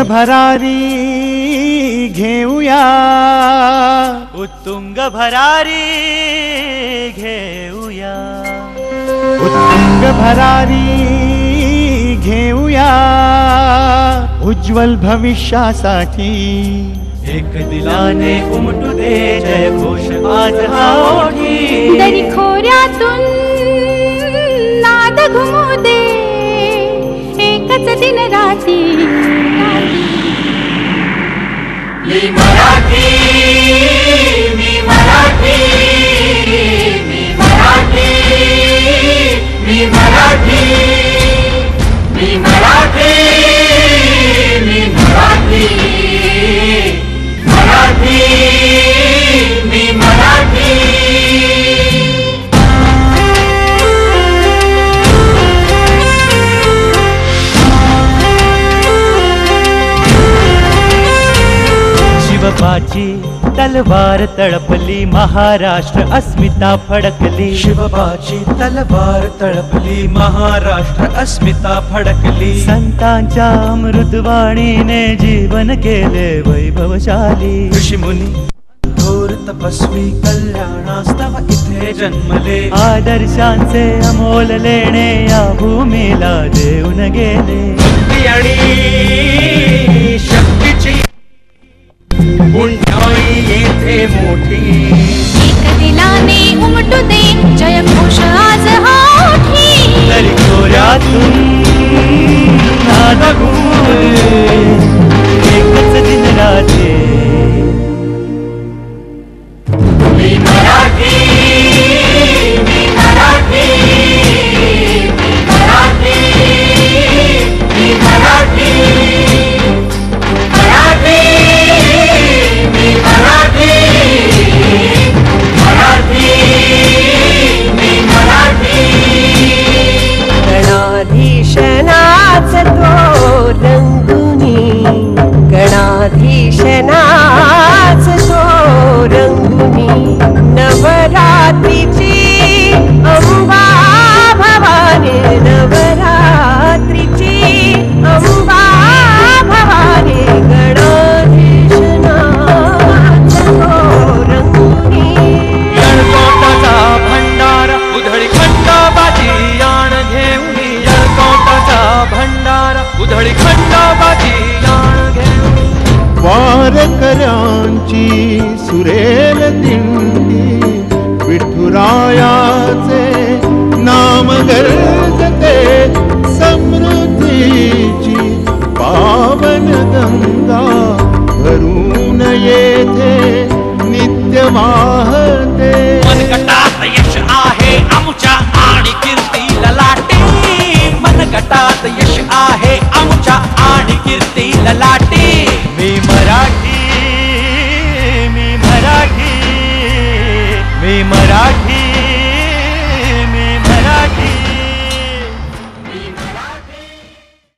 भरारी घेऊया, उत्तुंग भरारी घेऊया, उत्तुंग भरारी घेऊया, उज्ज्वल भविष्यासाठी एक दिलाने उमटू दे जय घोष आज हा ओठी, दरी खोऱ्यातून नाद घुमू दे एकच दिन राती, मी मराठी, मी मराठी, मी मराठी, मी मराठी, मी मराठी, मी मराठी, मराठी, मी मराठी. शिवबाची तलवार तळपली, महाराष्ट्र अस्मिता फडकली, शिवबाची तलवार तळपली, महाराष्ट्र अस्मिता फडकली, संतांच्या अमृतवाणीने जीवन केले वैभवशाली, ऋषीमुनी थोर तपस्वी कल्याणास्तव इथे जन्मले, आदर्शांचे अमोल लेणे या भूमीला देऊन गेले, भक्ती आणि शक्तीची पुण्याई येथे मोठी, एक दिलाने उमटू दे जय घोष आज हा ओठी, तरी खोऱ्यातून नाद घुमू दे एकच दिन रात्री, मी मराठी, मी मराठी, मी मराठी, मी मराठी, मराठी, मी मराठी, मराठी, मी मराठी. गणाधीशनाच तो रंगुनी, गणाधीशनाच तो रंगुनी, नवरात्रीची अंबा भवानी, नवरात्रीची अंबा भवानी, गणाधीशनाच तो रंगुनी. यळकोटाचा भंडार उधळी खंडोबाची याण घेऊन, यळकोटाचा भंडार उधळी खंडोबाची याण घेऊन, वारकऱ्यांची सुरेल दिंडी, विठुरायाचे नाम गर्जते, समृद्धीची पावन गंगा भरून येथे नित्य वाहते. मनगटात यश आहे आमच्या आणि कीर्ती ललाटे, मनगटात यश आहे आमच्या आणि कीर्ती ललाटे, मी मराठी, मी मराठी, मी मराठी,